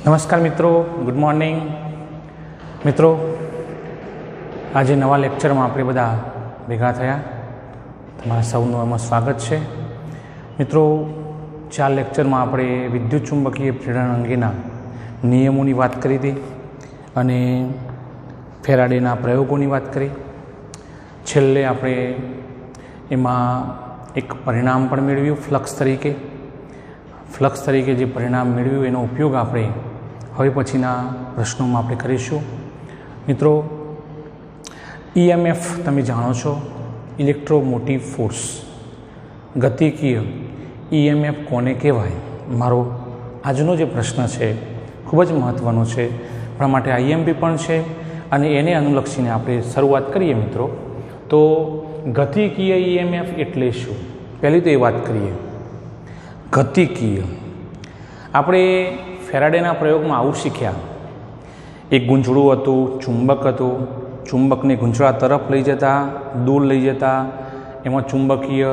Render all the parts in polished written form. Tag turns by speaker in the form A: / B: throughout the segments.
A: નમસ્કાર મિત્રો, good morning મિત્રો. આજે નવા લેક્ચરમાં આપણે બધા ભેગા થયા. તમારા સૌનું એમાં સ્વાગત છે. મિત્રો, 4 લેક્ચરમાં આપણે વિદ્યુત ચુંબકીય પ્રેરણ અંગેના નિયમોની વાત કરી હતી અને ફેરાડેના પ્રયોગોની વાત કરી. છેલ્લે આપણે એમાં એક પરિણામ પણ મેળવ્યું ફ્લક્સ તરીકે જે પરિણામ મેળવ્યું એનો ઉપયોગ આપણે હવે પછીના પ્રશ્નોમાં આપણે કરીશું. મિત્રો, EMF તમે જાણો છો, ઇલેક્ટ્રોમોટિવ ફોર્સ, ગતિકીય EMF કોને કહેવાય? મારો આજનો જે પ્રશ્ન છે ખૂબ જ મહત્ત્વનો છે, આપણા માટે IMP પણ છે અને એને અનુલક્ષીને આપણે શરૂઆત કરીએ મિત્રો. તો ગતિકીય EMF એટલે શું? પહેલી તો એ વાત કરીએ. ગતિકીય આપણે ફેરાડેના પ્રયોગમાં આવું શીખ્યા. એક ગૂંચળું હતું, ચુંબક હતું. ચુંબકને ગૂંચળા તરફ લઈ જતા, દૂર લઈ જતા, એમાં ચુંબકીય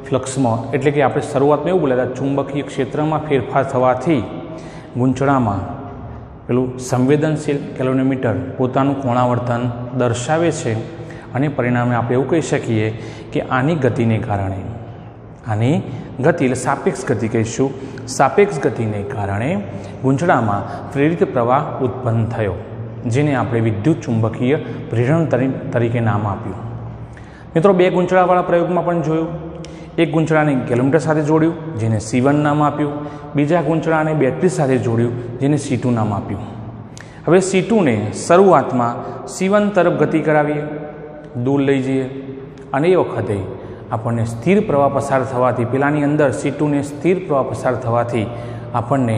A: ફ્લક્સમાં એટલે કે આપણે શરૂઆતમાં એવું બોલ્યા હતા, ચુંબકીય ક્ષેત્રમાં ફેરફાર થવાથી ગૂંચળામાં પેલું સંવેદનશીલ કેલોરીમીટર પોતાનું કોણાવર્તન દર્શાવે છે અને પરિણામે આપણે એવું કહી શકીએ કે આની ગતિને કારણે, આની ગતિ એટલે સાપેક્ષ ગતિ કહીશું, સાપેક્ષ ગતિને કારણે ગૂંચળામાં પ્રેરિત પ્રવાહ ઉત્પન્ન થયો, જેને આપણે વિદ્યુત ચુંબકીય પ્રેરણ તરીકે નામ આપ્યું. મિત્રો, 2 ગૂંચળાવાળા પ્રયોગમાં પણ જોયું. એક ગૂંચળાને કેલોમીટર સાથે જોડ્યું, જેને C1 નામ આપ્યું. બીજા ગૂંચળાને બેટરી સાથે જોડ્યું, જેને C2 નામ આપ્યું. હવે C2ને શરૂઆતમાં C1 તરફ ગતિ કરાવીએ, દૂર લઈ જઈએ અને એ વખતે આપણને સ્થિર પ્રવાહ પસાર થવાથી, પેલાની અંદર C2ને સ્થિર પ્રવાહ પસાર થવાથી આપણને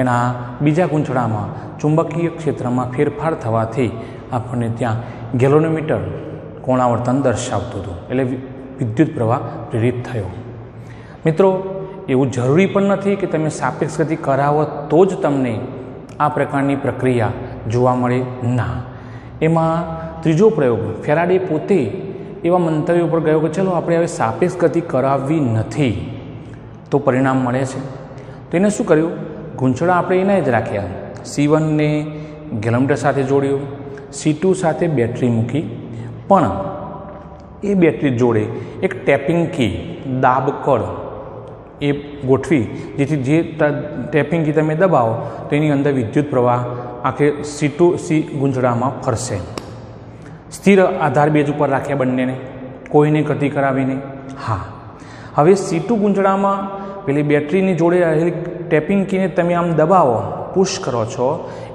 A: એના બીજા ગૂંચળામાં ચુંબકીય ક્ષેત્રમાં ફેરફાર થવાથી આપણને ત્યાં ગેલોનોમીટર કોણાવર્તન દર્શાવતું હતું, એટલે વિદ્યુત પ્રવાહ પ્રેરિત થયો. મિત્રો, એવું જરૂરી પણ નથી કે તમે સાપેક્ષ ગતિ કરાવો તો જ તમને આ પ્રકારની પ્રક્રિયા જોવા મળે, ના. એમાં ત્રીજો પ્રયોગ, ફેરાડે પોતે એવા મંતવ્ય ઉપર ગયો કે ચલો આપણે હવે સાપેક્ષ ગતિ કરાવવી નથી તો પરિણામ મળે છે. તો એને શું કર્યું? ગૂંચળા આપણે એના જ રાખ્યા. C1ને ગેલોમીટર સાથે જોડ્યું, C2 સાથે બેટરી મૂકી, પણ એ બેટરી જોડે એક ટેપિંગ કી, દાબ કળ એ ગોઠવી, જેથી જે ટેપિંગ કી તમે દબાવો તો એની અંદર વિદ્યુત પ્રવાહ આખે C2 ગૂંચળામાં ફરશે. સ્થિર આધાર બેઝ ઉપર રાખ્યા બંનેને, કોઈને ગતિ કરાવીને. હા, હવે C2 ગૂંચળામાં પેલી બેટરીની જોડે રહેલી ટેપિંગ કીને તમે આમ દબાવો, પુશ કરો છો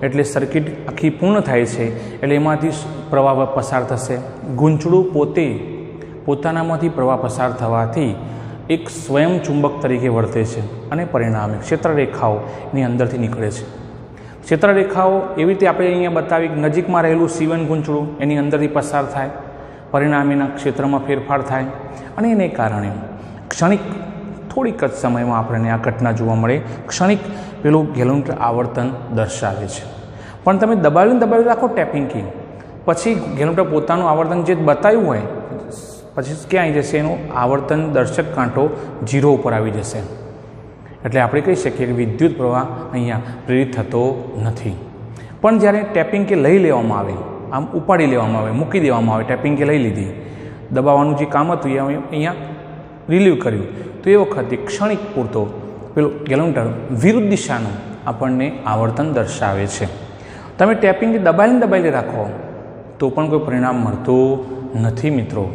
A: એટલે સર્કિટ આખી પૂર્ણ થાય છે, એટલે એમાંથી પ્રવાહ પસાર થશે. ગૂંચળું પોતાનામાંથી પ્રવાહ પસાર થવાથી એક સ્વયં ચુંબક તરીકે વર્તે છે અને પરિણામે ક્ષેત્રરેખાઓ એની અંદરથી નીકળે છે. ક્ષેત્રરેખાઓ એવી રીતે આપણે અહીંયા બતાવી, નજીકમાં રહેલું C1 ગૂંચળું એની અંદરથી પસાર થાય, પરિણામેના ક્ષેત્રમાં ફેરફાર થાય અને એને કારણે ક્ષણિક થોડીક જ સમયમાં આપણને આ ઘટના જોવા મળે. ક્ષણિક પેલું ગેલોમીટર આવર્તન દર્શાવે છે. પણ તમે દબાવી રાખો ટેપિંગ કી, પછી ગેલોમીટર પોતાનું આવર્તન જે બતાવ્યું હોય પછી ક્યાં આવી જશે? એનું આવર્તન દર્શક કાંટો 0 ઉપર આવી જશે. એટલે આપણે કહી શકીએ કે વિદ્યુત પ્રવાહ અહીંયા પ્રેરિત થતો નથી. પણ જ્યારે ટેપિંગ કે લઈ લેવામાં આવે, આમ ઉપાડી લેવામાં આવે, મૂકી દેવામાં આવે, ટેપિંગ કે લઈ લીધી, દબાવવાનું જે કામ હતું એ અહીંયા રિલીવ કર્યું, તો એ વખતે ક્ષણિક પૂરતો પેલું ગેલોમીટર વિરુદ્ધ દિશાનું આપણને આવર્તન દર્શાવે છે. તમે ટેપિંગ દબાઈને રાખો તો પણ કોઈ પરિણામ મળતું નથી મિત્રો.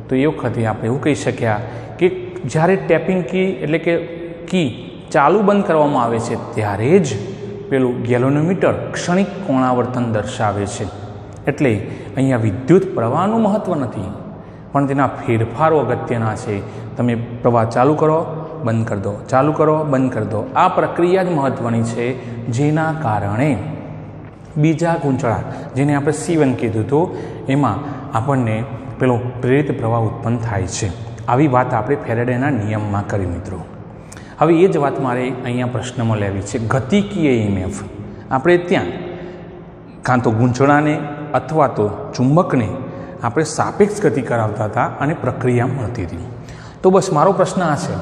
A: તો એ વખતે આપણે એવું કહી શક્યા કે જ્યારે ટેપિંગ કી એટલે કે કી ચાલુ બંધ કરવામાં આવે છે ત્યારે જ પેલું ગેલોનોમીટર ક્ષણિક કોણાવર્તન દર્શાવે છે. એટલે અહીંયા વિદ્યુત પ્રવાહનું મહત્ત્વ નથી, પણ તેના ફેરફારો અગત્યના છે. તમે પ્રવાહ ચાલુ કરો, બંધ કરી દો, ચાલુ કરો, બંધ કરી દો, આ પ્રક્રિયા જ મહત્ત્વની છે, જેના કારણે બીજા ગૂંચળા, જેને આપણે C1 કીધું હતું, એમાં આપણને પેલો પ્રેરિત પ્રવાહ ઉત્પન્ન થાય છે. આવી વાત આપણે ફેરાડેના નિયમમાં કરી મિત્રો. હવે એ જ વાત મારે અહીંયા પ્રશ્નમાં લેવી છે. ગતિકીય EMF આપણે ત્યાં કાં તો ગૂંચળાને અથવા તો ચુંબકને આપણે સાપેક્ષ ગતિ કરાવતા હતા અને પ્રક્રિયા મળતી હતી. તો બસ મારો પ્રશ્ન આ છે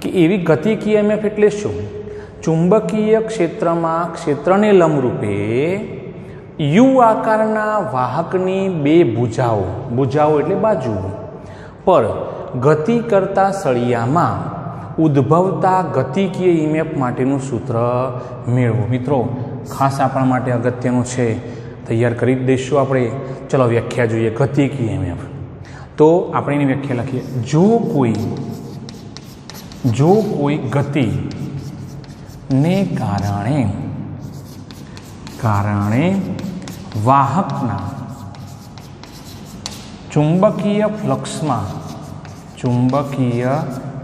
A: કે એવી ગતિકીય EMF એટલે શું? ચુંબકીય ક્ષેત્રમાં ક્ષેત્રને લંબરૂપે યુ આકારના વાહકની બે ભુજાઓ એટલે બાજુઓ પર ગતિ કરતા સળિયામાં ઉદ્ભવતા ગતિકીય ઈએમએફ માટેનું સૂત્ર મેળવો. મિત્રો ખાસ આપણા માટે અગત્યનું છે, તૈયાર કરી જ દઈશું આપણે. ચલો વ્યાખ્યા જોઈએ ગતિકીય ઈએમએફ. તો આપણે એની વ્યાખ્યા લખીએ. જો કોઈ ગતિ ને કારણે વાહકના ચુંબકીય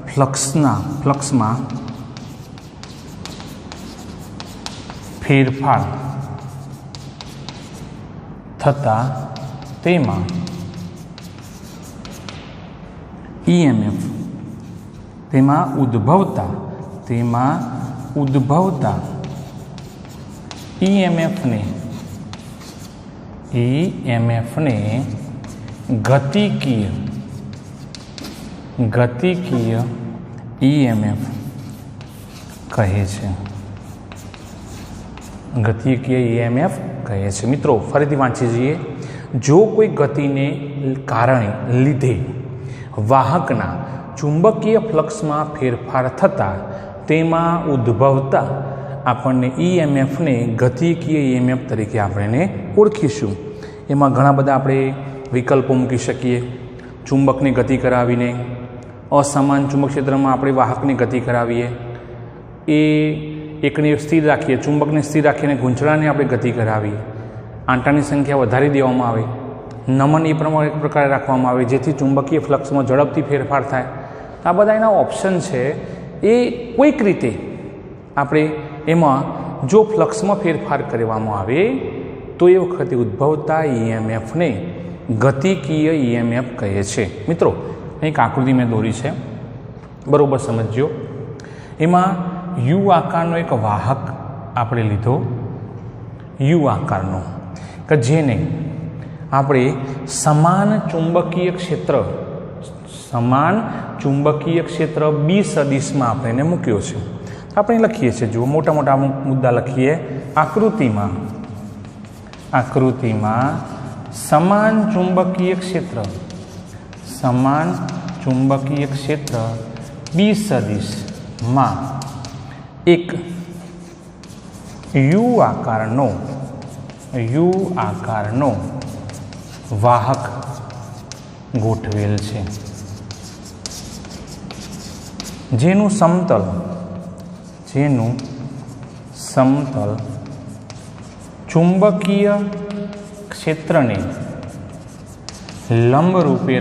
A: ફ્લક્સમાં ફેરફાર થતા તેમાં ઈએમએફ તેમાં ઉદ્ભવતા ઈએમએફને ગતિકીય ઈએમએફ કહે છે. ગતિકીય ઈએમએફ કહે છે. મિત્રો ફરીથી વાંચી જઈએ. જો કોઈ ગતિને લીધે વાહકના ચુંબકીય ફ્લક્સમાં ફેરફાર થતાં તેમાં ઉદ્ભવતા આપણને ઈએમએફને ગતિકીય ઈએમએફ તરીકે આપણે ઓળખીશું. એમાં ઘણા બધા આપણે વિકલ્પો મૂકી શકીએ. ચુંબકની ગતિ કરાવીને, અસમાન ચુંબક ક્ષેત્રમાં આપણે વાહકની ગતિ કરાવીએ, એ એકને સ્થિર રાખીએ, ચુંબકને સ્થિર રાખીને ગૂંચળાને આપણે ગતિ કરાવીએ, આંટાની સંખ્યા વધારી દેવામાં આવે, નમન એ પ્રમાણે એક પ્રકારે રાખવામાં આવે જેથી ચુંબકીય ફ્લક્સમાં ઝડપથી ફેરફાર થાય. આ બધા એના ઓપ્શન છે. એ કોઈક રીતે આપણે એમાં જો ફ્લક્સમાં ફેરફાર કરવામાં આવે તો એ વખતે ઉદ્ભવતા ઈએમએફને ગતિકીય ઈએમએફ કહે છે. મિત્રો એક આકૃતિ મેં દોરી છે, બરાબર સમજજો. એમાં યુ આકારનો એક વાહક આપણે લીધો, યુ આકારનો, કે જેને આપણે સમાન ચુંબકીય ક્ષેત્ર બી સદિશમાં આપણે એને મૂક્યો છે. આપણે લખીએ છીએ, જુઓ મોટા મોટા મુદ્દા લખીએ. આકૃતિમાં સમાન ચુંબકીય ક્ષેત્ર બી સદિશમાં એક યુ આકારનો વાહક ગોઠવેલ છે, જેનું સમતલ ચુંબકીય ક્ષેત્રને લંબરૂપે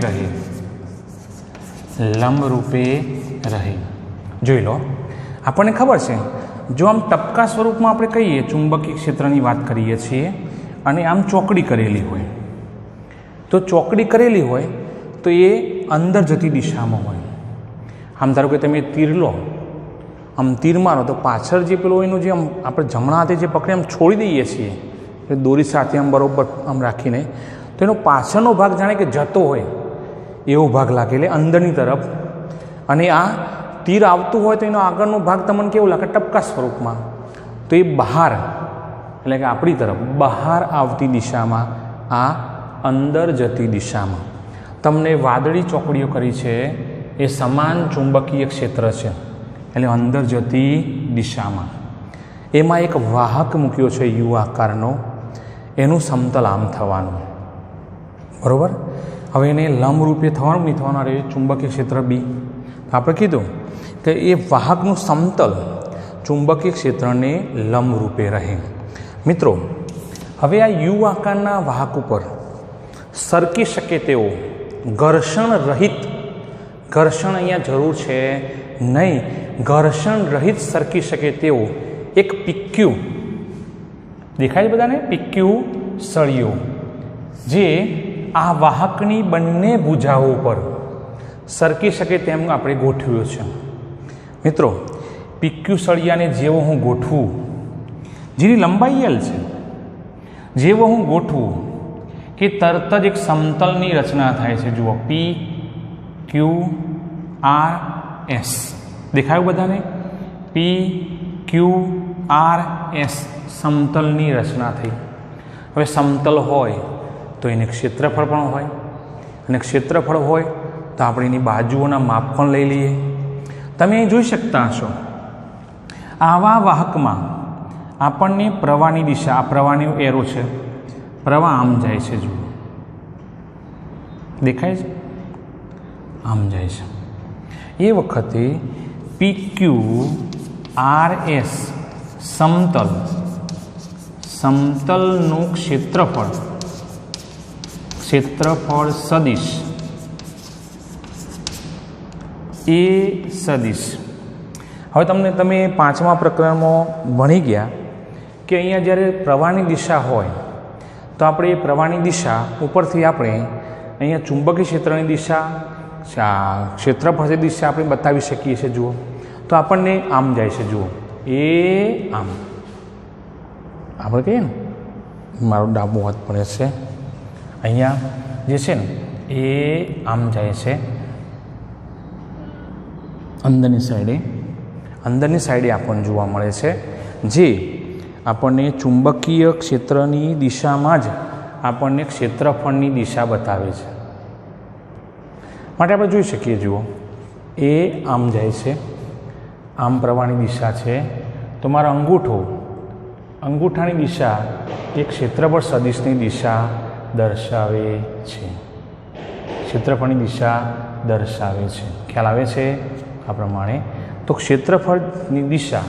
A: રહે. જોઈ લો, આપણને ખબર છે, જો આમ ટપકા સ્વરૂપમાં આપણે કહીએ, ચુંબકીય ક્ષેત્રની વાત કરીએ છીએ, અને આમ ચોકડી કરેલી હોય, તો ચોકડી કરેલી હોય તો એ અંદર જતી દિશામાં હોય. આમ ધારો કે તમે તીર લો, આમ તીર મારો તો પાછળ જે પેલો એનું જે આમ આપણે જમણા હાથે જે પકડી આમ છોડી દઈએ છીએ, દોરી સાથે આમ બરોબર આમ રાખીને, તો એનો પાછળનો ભાગ જાણે કે જતો હોય એવો ભાગ લાગે, એટલે અંદરની તરફ. અને આ તીર આવતું હોય તો એનો આગળનો ભાગ તમને કેવું લાગે? ટપકા સ્વરૂપમાં. તો એ બહાર, એટલે કે આપણી તરફ બહાર આવતી દિશામાં, આ અંદર જતી દિશામાં. તમને વાદળી ચોકડીઓ કરી છે એ સમાન ચુંબકીય ક્ષેત્ર છે, એટલે અંદર જતી દિશામાં. એમાં એક વાહક મૂક્યો છે યુ આકારનો, એનું સમતલ આમ થવાનું, બરાબર. હવે એને લંબરૂપે થવાનું નહીં થવાનું રહે ચુંબકીય ક્ષેત્ર બી. આપણે કીધું કે એ વાહકનું સમતલ ચુંબકીય ક્ષેત્રને લંબરૂપે રહે. મિત્રો હવે આ યુ આકારના વાહક ઉપર સરકી શકે તેવો ઘર્ષણ અહીંયા જરૂર છે નહીં, ઘર્ષણ રહિત સરકી શકે તેવો એક PQ દેખાય છે બધાને? PQ સળિયો જે આ વાહકની બંને ભુજાઓ ઉપર સરકી શકે તેમ આપણે ગોઠવ્યો છે. મિત્રો PQ સળિયાને જેવો હું ગોઠવું, જેની લંબાઈ L છે, જેવો હું ગોઠવું કે તરત જ એક સમતલની રચના થાય છે. જુઓ, PQRS દેખાયું બધાને? PQRS ક્યુ આર એસ સમતલની રચના થઈ. હવે સમતલ હોય તો એને ક્ષેત્રફળ પણ હોય, અને ક્ષેત્રફળ હોય તો આપણે એની બાજુઓના માપ પણ લઈ લઈએ. તમે અહીં જોઈ શકતા હશો, આવા વાહકમાં આપણને પ્રવાહની દિશા, આ પ્રવાહનો એરો છે, પ્રવાહ આમ જાય છે, જુઓ દેખાય છે, આમ જાય છે. એ વખતે પી ક્યુ આર એસ સમતલનું ક્ષેત્રફળ સદિશ એ સદિશ. હવે તમે 5મા પ્રકરણમાં ભણી ગયા કે અહીંયા જ્યારે પ્રવાહની દિશા હોય તો આપણે એ પ્રવાહની દિશા ઉપરથી આપણે અહીંયા ચુંબકીય ક્ષેત્રની દિશા, ક્ષેત્રફળની દિશા આપણે બતાવી શકીએ છીએ. જુઓ તો આપણને આમ જાય છે, જુઓ એ આમ આપણે કહીએ ને, મારો ડાબો હાથ પડે છે અહીંયા જે છે ને એ આમ જાય છે અંદરની સાઈડે આપણને જોવા મળે છે, જે આપણને ચુંબકીય ક્ષેત્રની દિશામાં જ આપણને ક્ષેત્રફળની દિશા બતાવે છે. માટે આપણે જોઈ શકીએ, જુઓ એ આમ જાય છે, આમ પ્રવાહની દિશા છે. તો મારો અંગૂઠાની દિશા એ ક્ષેત્રફળ સદિશની દિશા દર્શાવે છે, ક્ષેત્રફળની દિશા દર્શાવે છે. ખ્યાલ આવે છે આ પ્રમાણે? તો ક્ષેત્રફળની દિશા,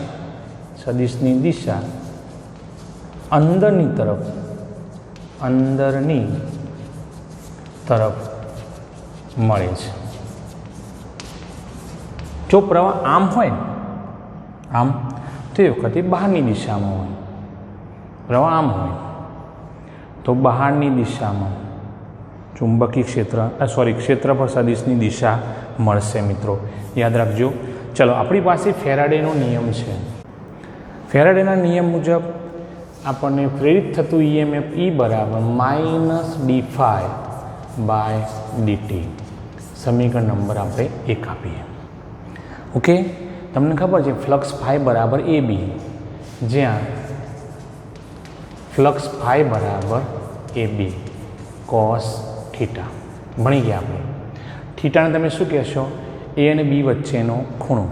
A: સદિશની દિશા અંદરની તરફ મળે છે. જો પ્રવાહ આમ હોય, આમ, તો એ વખતે બહારની દિશામાં હોય. પ્રવાહ આમ હોય તો બહારની દિશામાં ચુંબકીય ક્ષેત્રફળ સદિશની દિશા મળશે. મિત્રો યાદ રાખજો. ચલો, આપણી પાસે ફેરાડેનો નિયમ છે. ફેરાડેના નિયમ મુજબ આપણને પ્રેરિત થતું ઈએમએફ E બરાબર -d∅/dt. સમીકરણ નંબર આપણે 1 આપીએ. ઓકે, તમને ખબર છે ફ્લક્સ ફાઈ બરાબર AB, જ્યાં ફ્લક્સ ફાઈ બરાબર AB cos થીટા ભણી ગયા આપણે. થીટાને તમે શું કહેશો? A અને B વચ્ચેનો ખૂણો.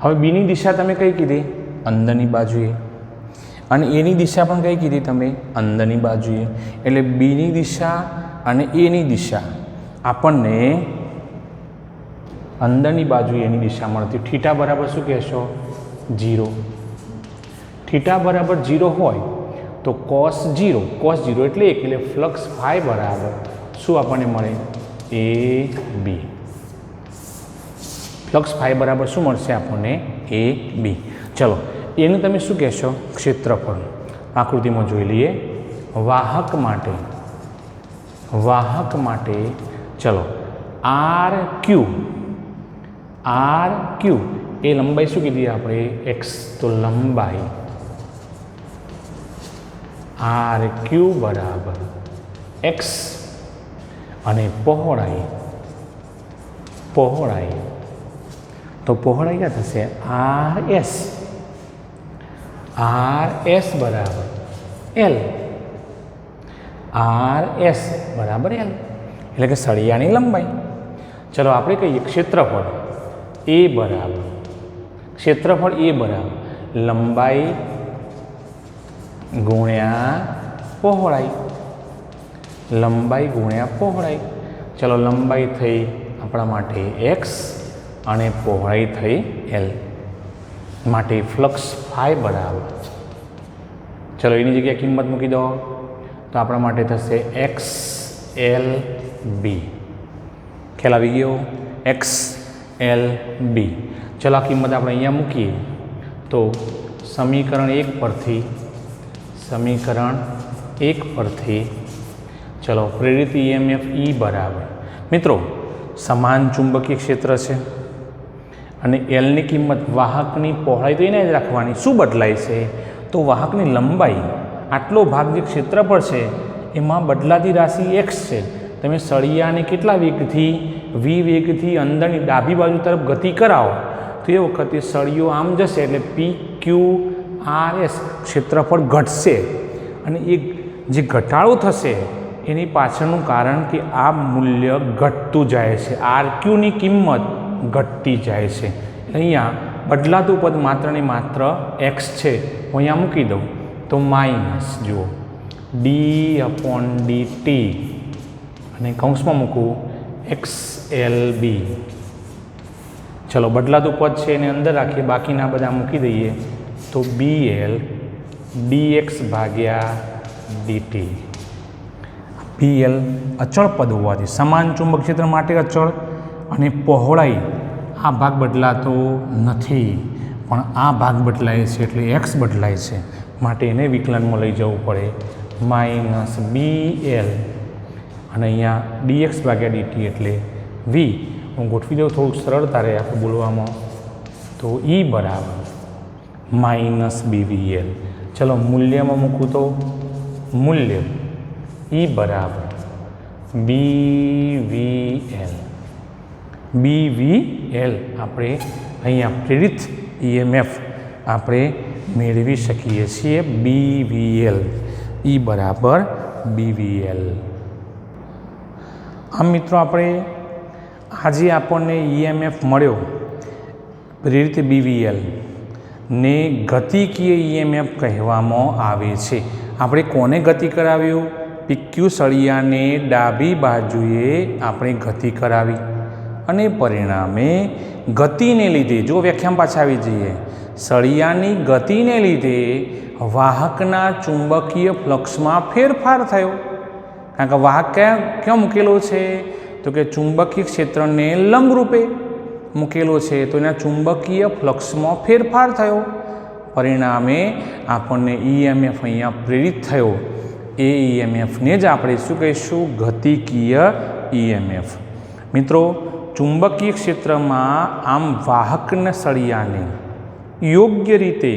A: હવે બીની દિશા તમે કઈ કીધી? અંદરની બાજુએ. અને એની દિશા પણ કઈ કીધી તમે? અંદરની બાજુએ. એટલે બીની દિશા અને એની દિશા આપણને અંદરની બાજુએ એની દિશા મળતી. થીટા બરાબર શું કહેશો? 0. થીટા બરાબર 0 હોય તો cos 0 એટલે 1, એટલે ફ્લક્સ ફાઈ બરાબર શું આપણને મળે? AB. ફ્લક્સ ફાઈ બરાબર શું મળશે આપણને? AB. ચલો, એનું તમે શું કહેશો? ક્ષેત્રફળ. આકૃતિમાં જોઈ લઈએ. વાહક માટે ચલો, RQ એ લંબાઈ શું કીધી આપણે? x. તો લંબાઈ RQ બરાબર x અને પહોળાઈ તો પહોળાઈ ક્યાં થશે? RS બરાબર L. RS બરાબર L એટલે કે સળિયાની લંબાઈ. ચલો, આપણે કહીએ ક્ષેત્રફળ A બરાબર લંબાઈ ગુણ્યા પહોળાઈ. ચલો, લંબાઈ થઈ આપણા માટે x અને પહોળાઈ થઈ L. માટે ફ્લક્સ ફાઈ બરાબર, ચલો એની જગ્યાએ કિંમત મૂકી દો તો આપણા માટે થશે XLB. ખ્યાલ આવી ગયો? XLB. ચલો, આ કિંમત આપણે અહીંયા મૂકીએ તો સમીકરણ 1 પરથી ચલો, પ્રેરિત ઈએમએફ E બરાબર, મિત્રો સમાન ચુંબકીય ક્ષેત્ર છે અને Lની કિંમત વાહકની પહોળાઈ તો એને જ રાખવાની. શું બદલાય છે? તો વાહકની લંબાઈ, આટલો ભાગ જે ક્ષેત્રફળ છે એમાં બદલાતી રાશિ x છે. તમે સળિયાને કેટલા વેગથી? v વેગથી અંદરની ડાબી બાજુ તરફ ગતિ કરાવો તો તો એ વખતે સળિયો આમ જશે એટલે PQRS ક્ષેત્રફળ ઘટશે અને એ જે ઘટાડો થશે એની પાછળનું કારણ કે આ મૂલ્ય ઘટતું જાય છે, RQની કિંમત ઘટતી જાય છે. અહીંયા બદલાતું પદ માત્ર ને માત્ર x છે, હું અહીંયા મૂકી દઉં તો માઇનસ જુઓ d/dt અને કૌંસમાં મૂકું XLB. ચલો બદલાતું પદ છે એને અંદર રાખીએ, બાકીના બધા મૂકી દઈએ તો BL dx/dt. BL અચળ પદ હોવાથી સમાન ચુંબક ક્ષેત્ર માટે અચળ અને પહોળાઈ આ ભાગ બદલાતો નથી પણ આ ભાગ બદલાય છે એટલે x બદલાય છે માટે એને વિકલનમાં લઈ જવું પડે માઇનસ BL અને અહીંયા dx/dt એટલે v. હું ગોઠવી દઉં થોડુંક સરળતા રહે આપણે બોલવામાં તો E બરાબર માઇનસ BVL. ચલો મૂલ્યમાં મૂકું તો મૂલ્ય E બરાબર BVL. BVL આપણે અહીંયા પ્રેરિત EMF આપણે મેળવી શકીએ છીએ BVL. E બરાબર BVL. આમ મિત્રો આપણે આજે આપણને EMF મળ્યો પ્રેરિત BVL ને ગતિકીય EMF કહેવામાં આવે છે. આપણે કોને ગતિ કરાવ્યું? PQ સળિયાને ડાબી બાજુએ આપણે ગતિ કરાવી અને પરિણામે ગતિને લીધે જો વ્યાખ્યામાં પાછા આવી જઈએ, સળિયાની ગતિને લીધે વાહકના ચુંબકીય ફ્લક્સમાં ફેરફાર થયો. કારણ કે વાહક ક્યાં મૂકેલો છે તો કે ચુંબકીય ક્ષેત્રને લંબરૂપે મૂકેલો છે તો એના ચુંબકીય ફ્લક્સમાં ફેરફાર થયો. પરિણામે આપણને EMF અહીંયા પ્રેરિત થયો. એ EMFને જ આપણે શું કહીશું? ગતિકીય EMF. મિત્રો ચુંબકીય ક્ષેત્રમાં આમ વાહકના સળિયાને યોગ્ય રીતે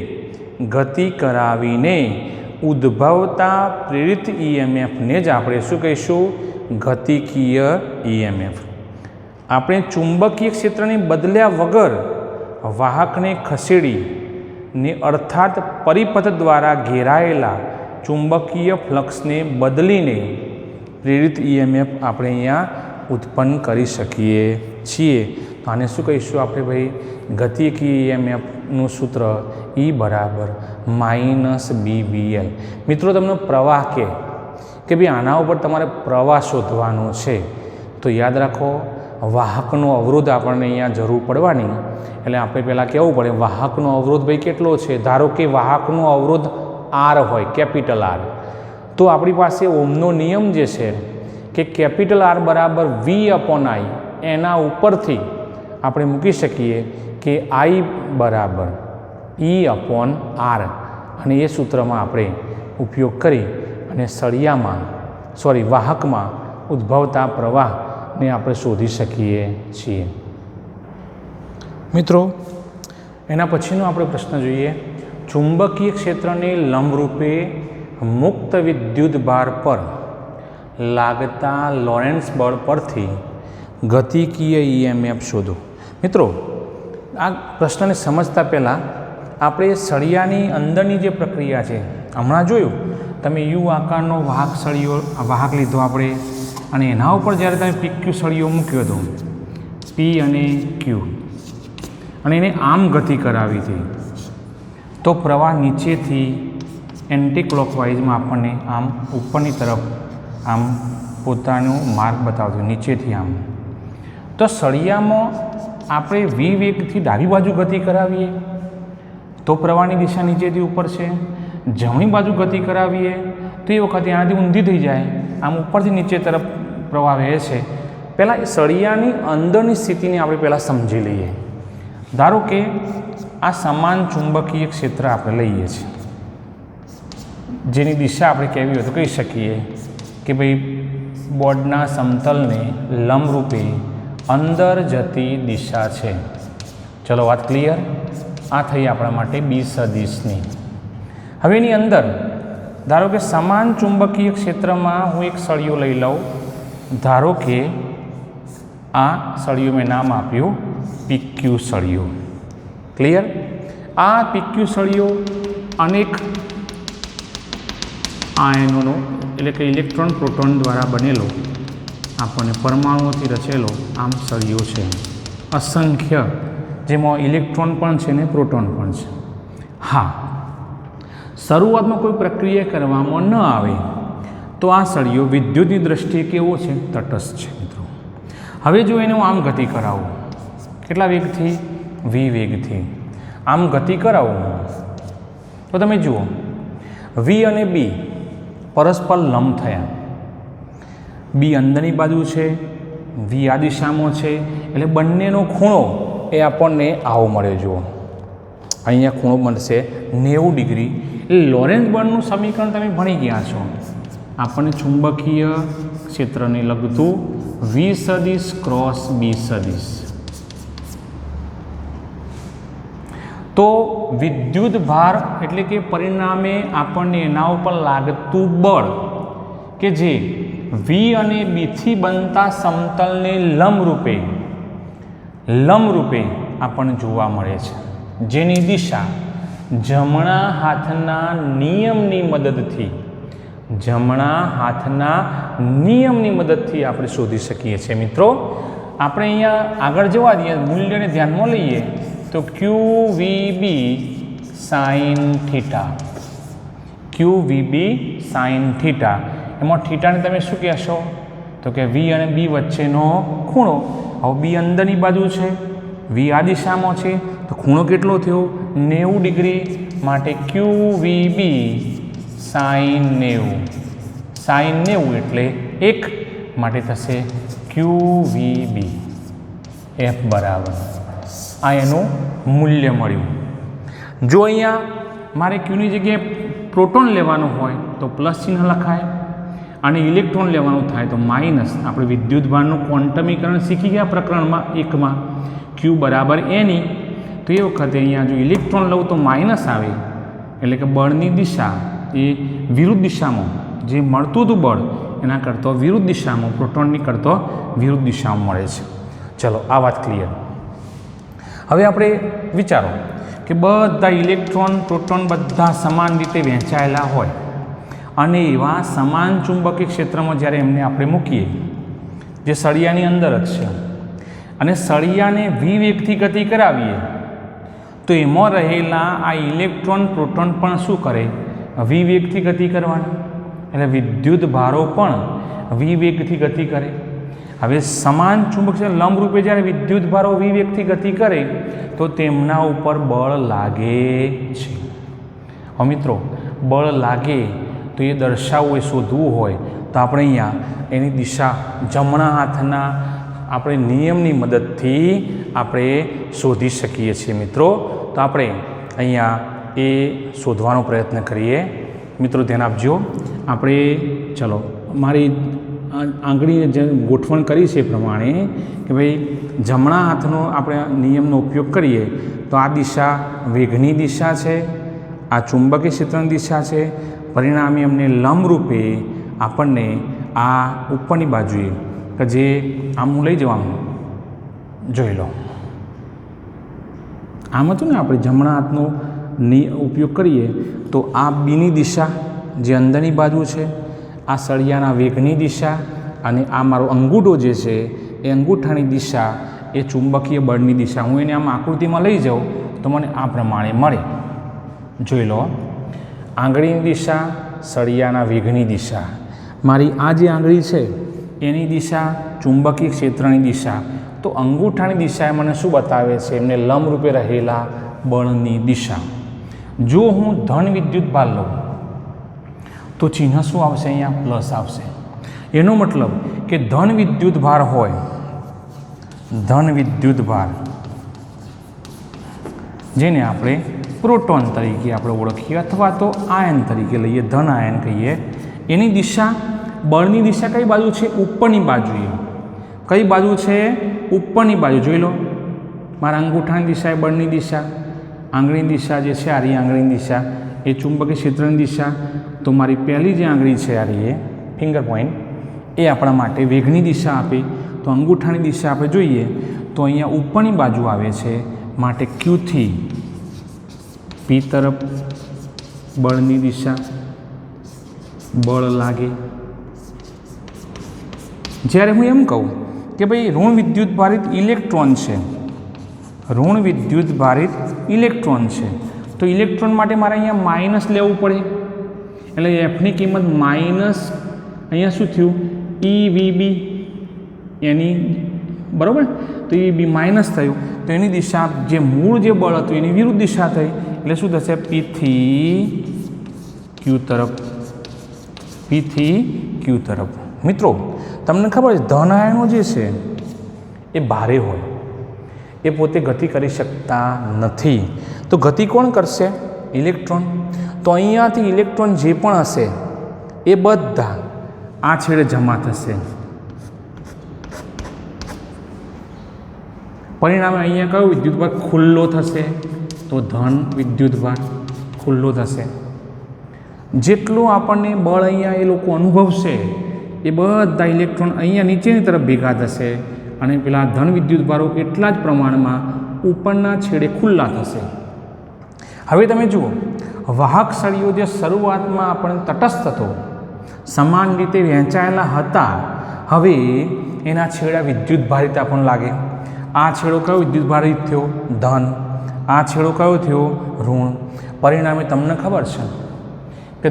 A: ગતિ કરાવીને ઉદ્ભવતા પ્રેરિત EMFને જ આપણે શું કહીશું? ગતિકીય EMF. આપણે ચુંબકીય ક્ષેત્રને બદલ્યા વગર વાહકને ખસેડીને અર્થાત પરિપથ દ્વારા ઘેરાયેલા ચુંબકીય ફ્લક્સને બદલીને પ્રેરિત EMF આપણે અહીંયા ઉત્પન્ન કરી શકીએ છીએ. તો આને શું કહીશું આપણે ભાઈ? ગતિકીય EMFનું સૂત્ર E બરાબર માઇનસ BVL. મિત્રો તમને પ્રવાહ કે ભાઈ આના ઉપર તમારે પ્રવાહ શોધવાનો છે તો યાદ રાખો વાહકનો અવરોધ આપણને અહીંયા જરૂર પડવાની. એટલે આપણે પહેલાં કહેવું પડે વાહકનો અવરોધ ભાઈ કેટલો છે. ધારો કે વાહકનો અવરોધ R હોય, કેપિટલ R, તો આપણી પાસે ઓમનો નિયમ જે છે કે કેપિટલ R બરાબર V/I એના ઉપરથી આપણે મૂકી શકીએ કે I બરાબર E/R અને એ સૂત્રમાં આપણે ઉપયોગ કરી અને વાહકમાં ઉદ્ભવતા પ્રવાહને આપણે શોધી શકીએ છીએ. મિત્રો એના પછીનો આપણે પ્રશ્ન જોઈએ. ચુંબકીય ક્ષેત્રને લંબરૂપે મુક્ત વિદ્યુત ભાર પર લાગતા લોરેન્ટ્ઝ બળ પરથી ગતિકીય EMF શોધો. મિત્રો આ પ્રશ્નને સમજતા પહેલાં આપણે સળિયાની અંદરની જે પ્રક્રિયા છે હમણાં જોયું તમે યુ આકારનો વાહક લીધો આપણે અને એના ઉપર જ્યારે તમે PQ સળિયો મૂક્યો હતો P અને Q અને એને આમ ગતિ કરાવી હતી તો પ્રવાહ નીચેથી એન્ટી ક્લોકવાઇઝમાં આપણને આમ ઉપરની તરફ આમ પોતાનો માર્ગ બતાવતો નીચેથી આમ. તો સળિયામાં આપણે V વેગથી ડાબી બાજુ ગતિ કરાવીએ તો પ્રવાહની દિશા નીચેથી ઉપર છે. જમણી બાજુ ગતિ કરાવીએ તો એ વખતે આનાથી ઊંધી થઈ જાય, આમ ઉપરથી નીચે તરફ પ્રવાહ વહે છે. પહેલાં સળિયાની અંદરની સ્થિતિને આપણે પહેલાં સમજી લઈએ. ધારો કે આ સમાન ચુંબકીય ક્ષેત્ર આપણે લઈએ છીએ જેની દિશા આપણે કહેવી હોય તો કહી શકીએ કે ભાઈ બોર્ડના સમતલને લંબરૂપે અંદર જતી દિશા છે. ચલો વાત ક્લિયર? આ થઈ આપણા માટે બી સદિશની. હવે એની અંદર ધારો કે સમાન ચુંબકીય ક્ષેત્રમાં હું એક સળિયો લઈ લઉં. ધારો કે આ સળિયો મેં નામ આપ્યું PQ સળિયો. ક્લિયર? આ પીક્યુ સળિયો અનેક આયનોનો એટલે કે ઇલેક્ટ્રોન પ્રોટોન દ્વારા બનેલો આપણને પરમાણુઓથી રચેલો આમ સળિયો છે. અસંખ્ય જેમાં ઇલેક્ટ્રોન પણ છે ને પ્રોટોન પણ છે. હા, શરૂઆતમાં કોઈ પ્રક્રિયા કરવામાં ન આવે તો આ સળિયો વિદ્યુતની દ્રષ્ટિએ કેવો છે? તટસ્થ છે મિત્રો. હવે જો એને હું આમ ગતિ કરાવું, કેટલા વેગથી? v વેગથી આમ ગતિ કરાવું તો તમે જુઓ v અને b પરસ્પર લંબ થયા. b અંદરની બાજુ છે, v આ દિશામાં છે, એટલે બંનેનો ખૂણો એ આપણને આવો મળે. જુઓ અહીંયા ખૂણો મળશે 90 ડિગ્રી. એટલે લોરેન્ઝ બર્નનું સમીકરણ તમે ભણી ગયા છો. આપણને ચુંબકીય ક્ષેત્રને લગતું v સદિશ ક્રોસ b સદિશ. તો વિદ્યુત ભાર એટલે કે પરિણામે આપણને એના ઉપર લાગતું બળ કે જે v અને b થી બનતા સમતલને લંબરૂપે આપણને જોવા મળે છે, જેની દિશા જમણા હાથના નિયમની મદદથી આપણે શોધી શકીએ છીએ. મિત્રો આપણે અહીંયા આગળ જવા દઈએ, મૂલ્યને ધ્યાનમાં લઈએ તો QVB sin theta, QVB sin theta, એમાં થીટાને તમે શું કહેશો? તો કે v અને b વચ્ચેનો ખૂણો. હવે b અંદરની બાજુ છે, v આ દિશામાં છે, તો ખૂણો કેટલો થયો? 90 ડિગ્રી. માટે QVB sin 90 એટલે 1 માટે થશે QVB F બરાબર. આ એનું મૂલ્ય મળ્યું. જો અહીંયા મારે ક્યુની જગ્યાએ પ્રોટોન લેવાનું હોય તો પ્લસ ચિહ્ન લખાય અને ઇલેક્ટ્રોન લેવાનું થાય તો માઇનસ. આપણે વિદ્યુતભારનું ક્વોન્ટમીકરણ શીખી ગયા પ્રકરણમાં 1માં, ક્યુ બરાબર એની. તો એ વખતે અહીંયા જો ઇલેક્ટ્રોન લઉં તો માઇનસ આવે, એટલે કે બળની દિશા એ વિરુદ્ધ દિશામાં, જે મળતું હતું બળ એના કરતાં વિરુદ્ધ દિશામાં, પ્રોટોનની કરતાં વિરુદ્ધ દિશામાં મળે છે. ચલો આ વાત ક્લિયર. હવે આપણે વિચારો કે બધા ઇલેક્ટ્રોન પ્રોટોન બધા સમાન રીતે વહેંચાયેલા હોય અને એવા સમાન ચુંબકીય ક્ષેત્રમાં જ્યારે એમને આપણે મૂકીએ, જે સળિયાની અંદર જ છે, અને સળિયાને v વેગથી ગતિ કરાવીએ તો એમાં રહેલા આ ઇલેક્ટ્રોન પ્રોટોન પણ શું કરે? v વેગથી ગતિ કરવાના. એટલે વિદ્યુત ભારો પણ v વેગથી ગતિ કરે. હવે સમાન ચુંબકીય લંબરૂપે જ્યારે વિદ્યુત ભારો v વેગથી ગતિ કરે તો તેમના ઉપર બળ લાગે છે. હવે મિત્રો બળ લાગે તો એ દર્શાવવું હોય, શોધવું હોય તો આપણે અહીંયા એની દિશા જમણા હાથના આપણે નિયમની મદદથી આપણે શોધી શકીએ છીએ. મિત્રો તો આપણે અહીંયા એ શોધવાનો પ્રયત્ન કરીએ. મિત્રો ધ્યાન આપજો. આપણે ચલો મારી આંગળીએ જે ગોઠવણ કરી છે એ પ્રમાણે કે ભાઈ જમણા હાથનો આપણે નિયમનો ઉપયોગ કરીએ તો આ દિશા વેગની દિશા છે, આ ચુંબકીય ક્ષેત્રની દિશા છે. પરિણામે અમને લંબરૂપે આપણને આ ઉપરની બાજુએ કે જે આમ હું લઈ જવાનું જોઈ લો, આમ હતું ને આપણે જમણા હાથનો ઉપયોગ કરીએ તો આ બીની દિશા જે અંદરની બાજુ છે, આ સળિયાના વેગની દિશા, અને આ મારો અંગૂઠો જે છે એ અંગૂઠાની દિશા એ ચુંબકીય બળની દિશા. હું એને આમ આકૃતિમાં લઈ જાઉં તો મને આ પ્રમાણે મળે. જોઈ લો, આંગળીની દિશા, સળિયાના વેગની દિશા. મારી આ જે આંગળી છે એની દિશા ચુંબકીય ક્ષેત્રની દિશા. તો અંગૂઠાની દિશા મને શું બતાવે છે? એમને લંબરૂપે રહેલા બળની દિશા. જો હું ધન વિદ્યુત ભાર લઉં તો ચિહ્ન શું આવશે? અહીંયા પ્લસ આવશે. એનો મતલબ કે ધન વિદ્યુત ભાર હોય, ધન વિદ્યુત ભાર જેને આપણે પ્રોટોન તરીકે આપણે ઓળખીએ અથવા તો આયન તરીકે લઈએ, ધન આયન કહીએ, એની દિશા બળની દિશા કઈ બાજુ છે? ઉપરની બાજુએ. કઈ બાજુ છે? ઉપરની બાજુ. જોઈ લો, મારા અંગૂઠાની દિશા એ બળની દિશા, આંગળીની દિશા જે છે આ રહી આંગળીની દિશા એ ચુંબકીય ક્ષેત્રની દિશા. તો મારી પહેલી જે આંગળી છે આ રહી એ ફિંગર પોઈન્ટ એ આપણા માટે વેગની દિશા આપે. તો અંગૂઠાની દિશા આપણે જોઈએ તો અહીંયા ઉપરની બાજુ આવે છે, માટે ક્યુથી પી તરફ બળની દિશા, બળ લાગે. જ્યારે હું એમ કહું કે ભાઈ ઋણ વિદ્યુત ભારિત ઇલેક્ટ્રોન છે, ઋણ વિદ્યુત ભારિત ઇલેક્ટ્રોન છે, તો ઇલેક્ટ્રોન માટે મારે અહીંયા માઇનસ લેવું પડે. એટલે એફની કિંમત માઇનસ અહીંયા શું થયું EVB એની બરાબર, તો EVB માઇનસ થયું તો એની દિશા જે મૂળ જે બળ હતું એની વિરુદ્ધ દિશા થઈ. એટલે શું થશે P થી Q તરફ, P થી Q તરફ. મિત્રો તમને ખબર છે ધન આયનો જે છે એ ભારે હોય, એ પોતે ગતિ કરી શકતા નથી. તો ગતિ કોણ કરશે? ઇલેક્ટ્રોન. તો અહીંયાથી ઇલેક્ટ્રોન જે પણ હશે એ બધા આ છેડે જમા થશે. પરિણામે અહીંયા કયો વિદ્યુતભાર ખુલ્લો થશે? તો ધન વિદ્યુતભાર ખુલ્લો થશે. જેટલું આપણને બળ અહીંયા એ લોકો અનુભવશે એ બધા ઇલેક્ટ્રોન અહીંયા નીચેની તરફ ભેગા થશે અને પેલા ધન વિદ્યુતભારો એટલા જ પ્રમાણમાં ઉપરના છેડે ખુલ્લા થશે. હવે તમે જુઓ, વાહક સળીઓ જે શરૂઆતમાં આપણને તટસ્થ હતો, સમાન રીતે વહેંચાયેલા હતા, હવે એના છેડા વિદ્યુતભારિત આપણને લાગે. આ છેડો કયો વિદ્યુતભારિત થયો? ધન. આ છેડો કયો થયો? ઋણ. પરિણામે તમને ખબર છે કે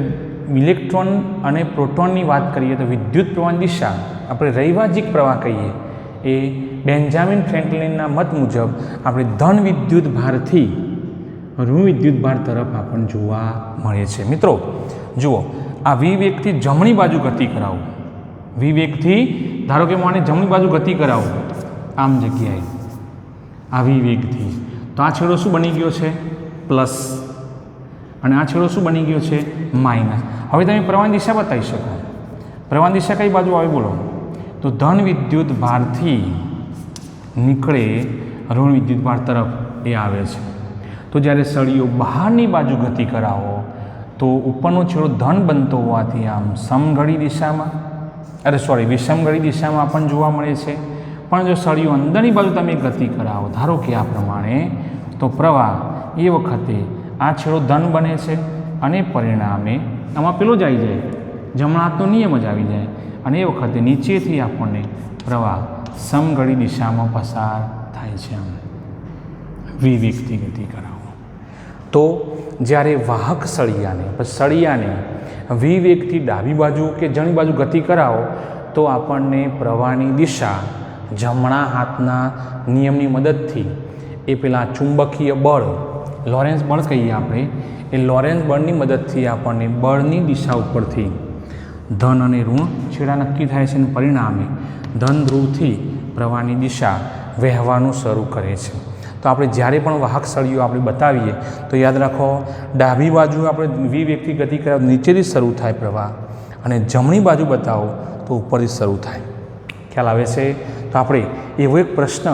A: ઇલેક્ટ્રોન અને પ્રોટોનની વાત કરીએ તો વિદ્યુત પ્રવાહની દિશા આપણે રૈવાજિક પ્રવાહ કહીએ, એ બેન્જામિન ફ્રેન્કલિનના મત મુજબ આપણે ધન વિદ્યુત ભારથી ઋણ વિદ્યુત ભાર તરફ આપણને જોવા મળે છે. મિત્રો જુઓ, આ V વેગથી જમણી બાજુ ગતિ કરાવો, V વેગથી ધારો કે હું આને જમણી બાજુ ગતિ કરાવું આમ જગ્યાએ આ V વેગથી, તો આ છેડો શું બની ગયો છે? પ્લસ. અને આ છેડો શું બની ગયો છે? માઇનસ. હવે તમે પ્રવાહની દિશા બતાવી શકો. પ્રવાહની દિશા કઈ બાજુ આવે બોલો? તો ધન વિદ્યુત ભારથી નીકળે ઋણ વિદ્યુત ભાર તરફ એ આવે છે. તો જ્યારે સળીઓ બહારની બાજુ ગતિ કરાવો તો ઉપરનો છેડો ધન બનતો હોવાથી આમ સમઘડી દિશામાં, વિષમઘડી દિશામાં આપણને જોવા મળે છે. પણ જો સળીઓ અંદરની બાજુ તમે ગતિ કરાવો, ધારો કે આ પ્રમાણે, તો પ્રવાહ એ વખતે આ છેડો ધન બને છે અને પરિણામે આમાં પેલો જ આવી જાય, જમણા હાથનો નિયમ જ આવી જાય અને એ વખતે નીચેથી આપણને પ્રવાહ સમઘડી દિશામાં પસાર થાય છે. આમ V વેગથી ગતિ કરાવો તો જ્યારે વાહક સળિયાને V વેગથી ડાબી બાજુ કે જમણી બાજુ ગતિ કરાવો તો આપણને પ્રવાહની દિશા જમણા હાથના નિયમની મદદથી એ પેલા ચુંબકીય બળ, લોરેન્સ બળ કહીએ આપણે, એ લોરેન્સ બળની મદદથી આપણને બળની દિશા ઉપરથી ધન અને ઋણ છેડા નક્કી થાય છે અને પરિણામે ધન ધ્રુવથી પ્રવાહની દિશા વહેવાનું શરૂ કરે છે. તો આપણે જ્યારે પણ વાહક સળીઓ આપણે બતાવીએ તો યાદ રાખો, ડાબી બાજુ આપણે V વેગથી ગતિ કરાવો નીચેથી શરૂ થાય પ્રવાહ, અને જમણી બાજુ બતાવો તો ઉપરથી શરૂ થાય. ખ્યાલ આવે છે? તો આપણે એવો એક પ્રશ્ન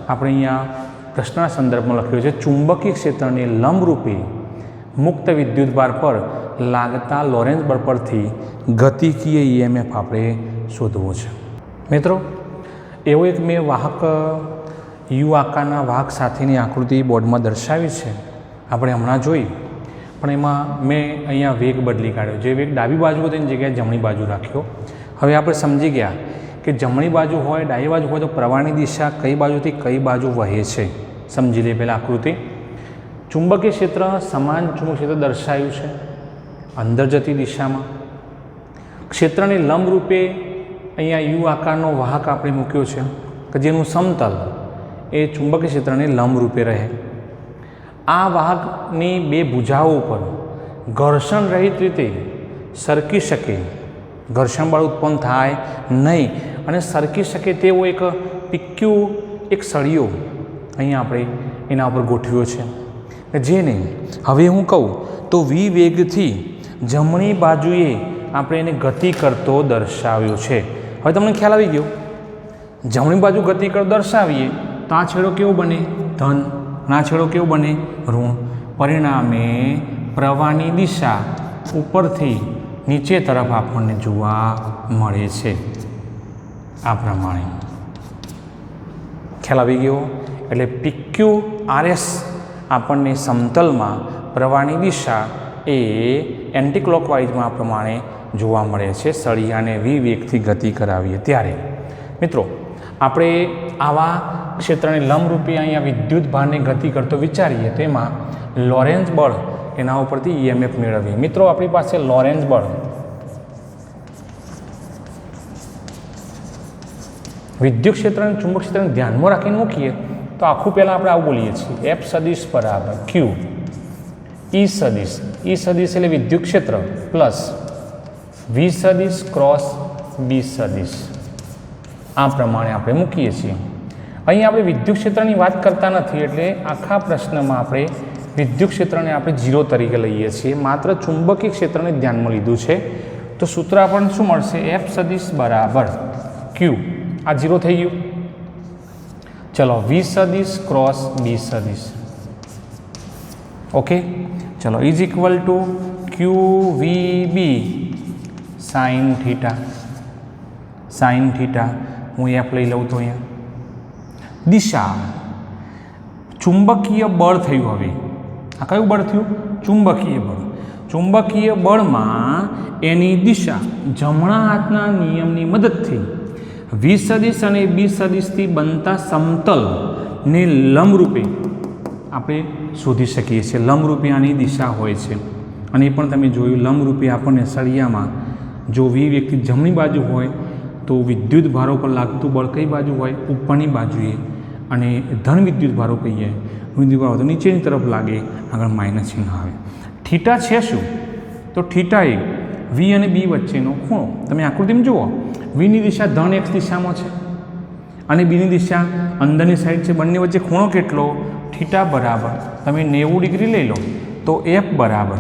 A: આપણે અહીંયા પ્રશ્નના સંદર્ભમાં લખ્યો છે, ચુંબકીય ક્ષેત્રને લંબરૂપે મુક્ત વિદ્યુતભાર પર લાગતા લોરેન્સ બળ પરથી ગતિકીય EMF આપણે શોધવો છે. મિત્રો એવો એક મેં વાહક યુ આકારના વાહક સાથેની આકૃતિ બોર્ડમાં દર્શાવી છે, આપણે હમણાં જોઈ, પણ એમાં મેં અહીંયા વેગ બદલી કાઢ્યો. જે વેગ ડાબી બાજુ હતો એની જગ્યાએ જમણી બાજુ રાખ્યો. હવે આપણે સમજી ગયા કે જમણી બાજુ હોય, ડાબી બાજુ હોય તો પ્રવાહની દિશા કઈ બાજુથી કઈ બાજુ વહે છે. સમજી લે પહેલાં આકૃતિ. ચુંબકીય ક્ષેત્ર સમાન ચુંબકીય ક્ષેત્ર દર્શાવ્યું છે અંદર જતી દિશામાં. ક્ષેત્રને લંબરૂપે અહીંયા યુ આકારનો વાહક આપણે મૂક્યો છે કે જેનું સમતલ એ ચુંબકીય ક્ષેત્રને લંબરૂપે રહે. આ વાહકની બે ભુજાઓ ઉપર ઘર્ષણ રહિત રીતે સરકી શકે, ઘર્ષણ બળ ઉત્પન્ન થાય નહીં અને સરકી શકે તેવો એક PQ એક સળિયો અહીંયા આપણે એના ઉપર ગોઠવ્યો છે, જેને હવે હું કહું તો V વેગથી જમણી બાજુએ આપણે એને ગતિ કરતો દર્શાવ્યો છે. હવે તમને ખ્યાલ આવી ગયો, જમણી બાજુ ગતિ કરતો દર્શાવીએ તો આ છેડો કેવો બને? ધન. અને આ છેડો કેવો બને? ઋણ. પરિણામે પ્રવાહની દિશા ઉપરથી નીચે તરફ આપણને જોવા મળે છે આ પ્રમાણે. ખ્યાલ આવી ગયો? એટલે PQRS આપણને સમતલમાં પ્રવાહની દિશા એ એન્ટી ક્લોકવાઇઝમાં આ પ્રમાણે જોવા મળે છે સળિયાને v વેગથી ગતિ કરાવીએ ત્યારે. મિત્રો આપણે આવા ક્ષેત્રને લંબરૂપે અહીંયા વિદ્યુત ભારને ગતિ કરતો વિચારીએ તો એમાં લોરેન્ઝ બળ એના ઉપરથી EMF મેળવીએ. મિત્રો આપણી પાસે લોરેન્ઝ બળ વિદ્યુત ક્ષેત્ર અને ચુંબક ક્ષેત્રને ધ્યાનમાં રાખીને મૂકીએ તો આખું પહેલાં આપણે આવું બોલીએ છીએ F સદિશ બરાબર Q E સદિશ એટલે વિદ્યુત ક્ષેત્ર પ્લસ V સદિશ ક્રોસ B સદિશ આ પ્રમાણે આપણે મૂકીએ છીએ. અહીં આપણે વિદ્યુત ક્ષેત્રની વાત કરતા નથી એટલે આખા પ્રશ્નમાં આપણે વિદ્યુત ક્ષેત્રને આપણે 0 તરીકે લઈએ છીએ, માત્ર ચુંબકીય ક્ષેત્રને ધ્યાનમાં લીધું છે. તો સૂત્ર આપણને શું મળશે? F સદિશ બરાબર Q આ 0 થઈ ગયું. ચલો V સદિશ ક્રોસ B સદિશ ઓકે. ચલો is equal to QVB sine theta હું F લઈ લઉં તો અહીંયા દિશા ચુંબકીય બળ થયું. હવે આ કયું બળ થયું? ચુંબકીય બળ. ચુંબકીય બળમાં એની દિશા જમણા હાથના નિયમની મદદથી V સદિશ અને B સદિશથી બનતા સમતલને લંબરૂપે આપણે શોધી શકીએ છીએ. લંબરૂપે આની દિશા હોય છે અને એ પણ તમે જોયું લંબરૂપે આપણને સળિયામાં જો V વેગથી જમણી બાજુ હોય તો વિદ્યુત ભારો પર લાગતું બળ કઈ બાજુ હોય? ઉપરની બાજુએ. અને ધન વિદ્યુત ભારો કહીએ વિદ્યુત ભારો તો નીચેની તરફ લાગે, આગળ માઇનસ ચિહ્ન આવે. થીટા છે શું? તો થીટા એ V અને B વચ્ચેનો ખૂણો. તમે આકૃતિમાં જુઓ Vની દિશા ધન X દિશામાં છે અને Bની દિશા અંદરની સાઈડ છે. બંને વચ્ચે ખૂણો કેટલો? થીટા બરાબર તમે 90 ડિગ્રી લઈ લો તો F બરાબર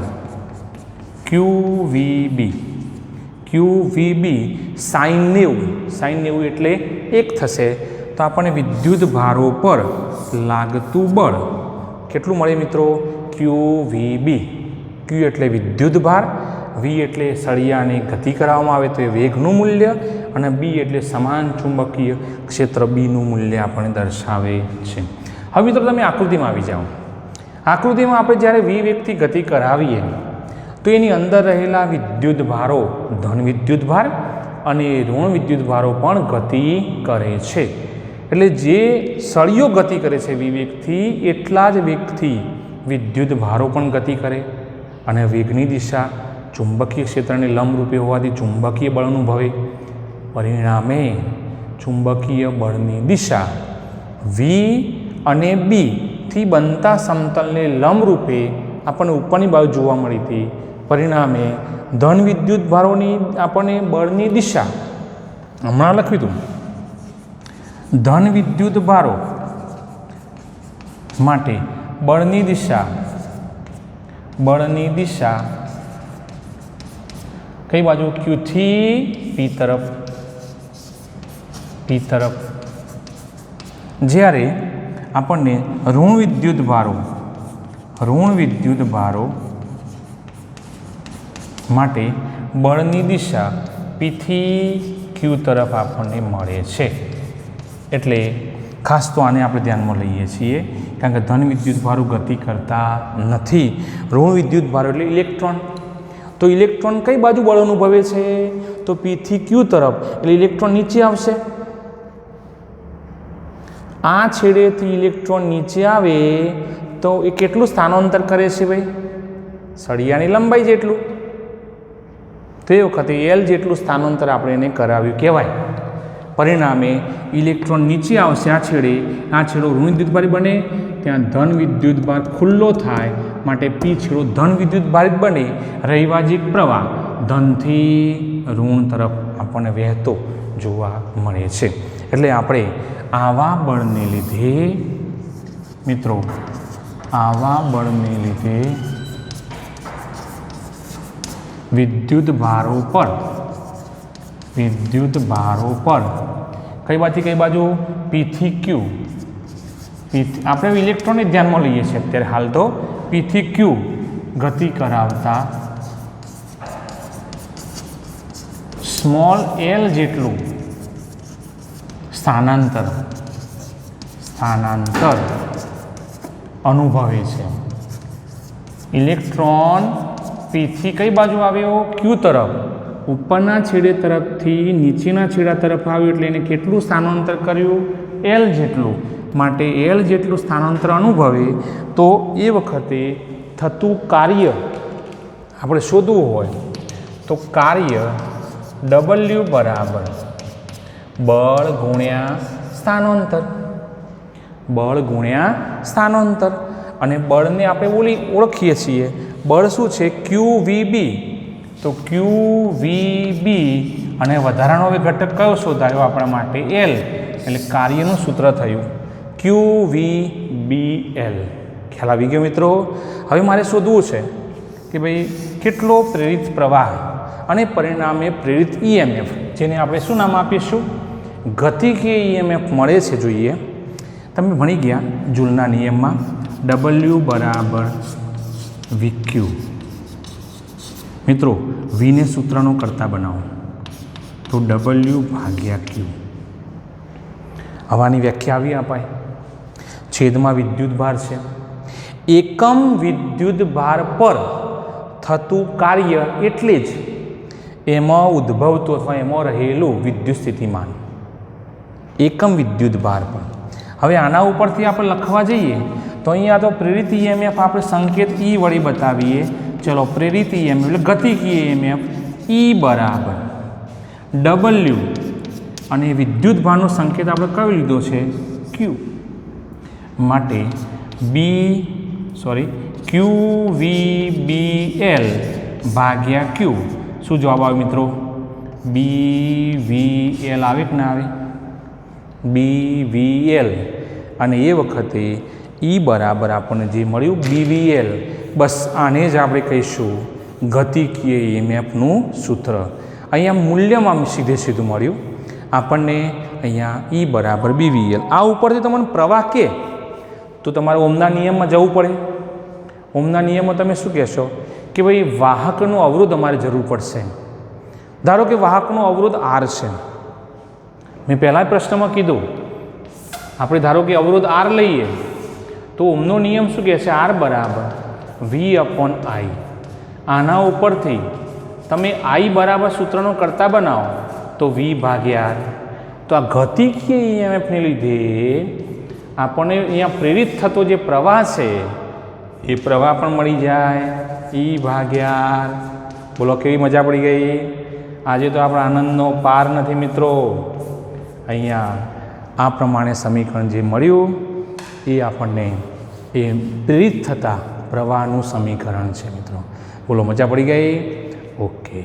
A: QVB સાઇન 90 એટલે 1 થશે. તો આપણને વિદ્યુત ભારો પર લાગતું બળ કેટલું મળે મિત્રો? QVB. Q એટલે વિદ્યુત ભાર, V એટલે સળિયાને ગતિ કરવામાં આવે તો એ વેગનું મૂલ્ય અને B એટલે સમાન ચુંબકીય ક્ષેત્ર Bનું મૂલ્ય આપણને દર્શાવે છે. હવે મિત્રો તમે આકૃતિમાં આવી જાઓ. આકૃતિમાં આપણે જ્યારે V વેગથી ગતિ કરાવીએ તો એની અંદર રહેલા વિદ્યુત ભારો ધન વિદ્યુત ભાર અને ઋણ વિદ્યુત ભારો પણ ગતિ કરે છે. એટલે જે સળિયો ગતિ કરે છે V વેગથી એટલા જ વેગથી વિદ્યુત ભારો પણ ગતિ કરે અને વેગની દિશા ચુંબકીય ક્ષેત્રને લંબરૂપે હોવાથી ચુંબકીય બળ અનુભવે. પરિણામે ચુંબકીય બળની દિશા V અને B થી બનતા સમતલને લંબરૂપે આપણને ઉપરની બાજુ જોવા મળી હતી. પરિણામે ધન વિદ્યુત ભારોની આપણને બળની દિશા હમણાં લખ્યું હતું. ધન વિદ્યુત ભારો માટે બળની દિશા કઈ બાજુ? Q થી P તરફ. જ્યારે આપણને ઋણ વિદ્યુત ભારો માટે બળની દિશા P થી Q તરફ આપણને મળે છે. એટલે ખાસ તો આને આપણે ધ્યાનમાં લઈએ છીએ કારણ કે ધન વિદ્યુત ભારો ગતિ કરતા નથી. ઋણ વિદ્યુત ભારો એટલે ઇલેક્ટ્રોન. તો ઇલેક્ટ્રોન કઈ બાજુ બળ અનુભવે છે? તો P થી Q તરફ. એટલે ઇલેક્ટ્રોન નીચે આવશે. આ છેડેથી ઇલેક્ટ્રોન નીચે આવે તો એ કેટલું સ્થાનાંતર કરે છે ભાઈ? સળિયાની લંબાઈ જેટલું. તો એ વખતે L જેટલું સ્થાનાંતર આપણે એને કરાવ્યું કહેવાય. પરિણામે ઇલેક્ટ્રોન નીચે આવશે આ છેડો ઋણ વિદ્યુતભારી બને, ત્યાં ધન વિદ્યુતભાર ખુલ્લો થાય માટે P છેડો ધન વિદ્યુતભારિત બને. રૈવાજિક પ્રવાહ ધનથી ઋણ તરફ આપણને વહેતો જોવા મળે છે. એટલે આપણે આવા બળને લીધે મિત્રો વિદ્યુત ભારો પર કઈ બાજુ? P થી Q. આપણે ઇલેક્ટ્રોનને ધ્યાનમાં લઈએ છીએ અત્યારે હાલ તો. P થી Q ગતિ કરાવતા સ્મોલ l જેટલું સ્થાનાંતર સ્થાનાંતર અનુભવે છે. ઇલેક્ટ્રોન પીથી કઈ બાજુ આવ્યો? ક્યુ તરફ. ઉપરના છેડે તરફથી નીચેના છેડા તરફ આવ્યું એટલે એને કેટલું સ્થાનાંતર કર્યું? એલ જેટલું. માટે એલ જેટલું સ્થાનાંતર અનુભવે તો એ વખતે થતું કાર્ય આપણે શોધવું હોય તો કાર્ય W બરાબર બળ ગુણ્યા સ્થાનાંતર. બળ ગુણ્યા સ્થાનાંતર. અને બળને આપણે ઓળખીએ છીએ. બળ શું છે? QVB. તો QVB અને વધારાનો હવે ઘટક કયો શોધાયો આપણા માટે? L. એટલે કાર્યનું સૂત્ર થયું QVBL. ખ્યાલ આવી ગયો મિત્રો? હવે મારે શોધવું છે કે ભાઈ કેટલો પ્રેરિત પ્રવાહ અને પરિણામે પ્રેરિત EMF, જેને આપણે શું નામ આપીશું? ગતિકીય EMF મળે છે. જોઈએ, તમે ભણી ગયા જૂલના નિયમમાં W બરાબર VQ. મિત્રો વીને સૂત્રનો કરતા બનાવો તો W ભાગ્યા Q. હવાની વ્યાખ્યા આવી અપાય. છેદમાં વિદ્યુત ભાર છે. એકમ વિદ્યુત ભાર પર થતું કાર્ય એટલે જ એમાં ઉદ્ભવતું અથવા એમાં રહેલું વિદ્યુત સ્થિતિમાન. એકમ વિદ્યુત ભાર પર. હવે આના ઉપરથી આપણે લખવા જઈએ તો અહીંયા તો પ્રેરિત EMF આપણે સંકેત E વળી બતાવીએ. ચલો, પ્રેરિત EMF એટલે ગતિકીય EMF E બરાબર W અને વિદ્યુત ભારનો સંકેત આપણે કયો લીધો છે? Q. માટે QVBL ભાગ્યા Q. શું જવાબ આવે મિત્રો? BVL આવે કે ના આવે? BVL. અને એ વખતે E બરાબર આપણને જે મળ્યું BVL. બસ આને જ આપણે કહીશું ગતિકીય EMFનું સૂત્ર. અહીંયા મૂલ્યમાં સીધે સીધું મળ્યું આપણને. અહીંયા E બરાબર BVL. આ ઉપરથી તમને પ્રવાહ કે તો તમારે ઓમના નિયમમાં જવું પડે. ઓમના નિયમમાં તમે શું કહેશો કે ભાઈ વાહકનો અવરોધ અમારે જરૂર પડશે. ધારો કે વાહકનો અવરોધ R છે. મેં પહેલા પ્રશ્નમાં કીધું આપણે ધારો કે અવરોધ R લઈએ તો ઓમનો નિયમ શું કહે છે? R બરાબર V/I. આના ઉપરથી તમે I બરાબર સૂત્રનો કરતા બનાવો તો V ભાગ્યા R. તો આ ગતિકીય EMFને લીધે આપણને અહીંયા પ્રેરિત થતો જે પ્રવાહ છે એ પ્રવાહ પણ મળી જાય E ભાગ્યા R. બોલો કેવી મજા પડી ગઈ? આજે તો આપણા આનંદનો પાર નથી મિત્રો. અહીંયા આ પ્રમાણે સમીકરણ જે મળ્યું એ આપણને એ પ્રેરિત થતા પ્રવાહનું સમીકરણ છે મિત્રો. બોલો મજા પડી ગઈ? ઓકે.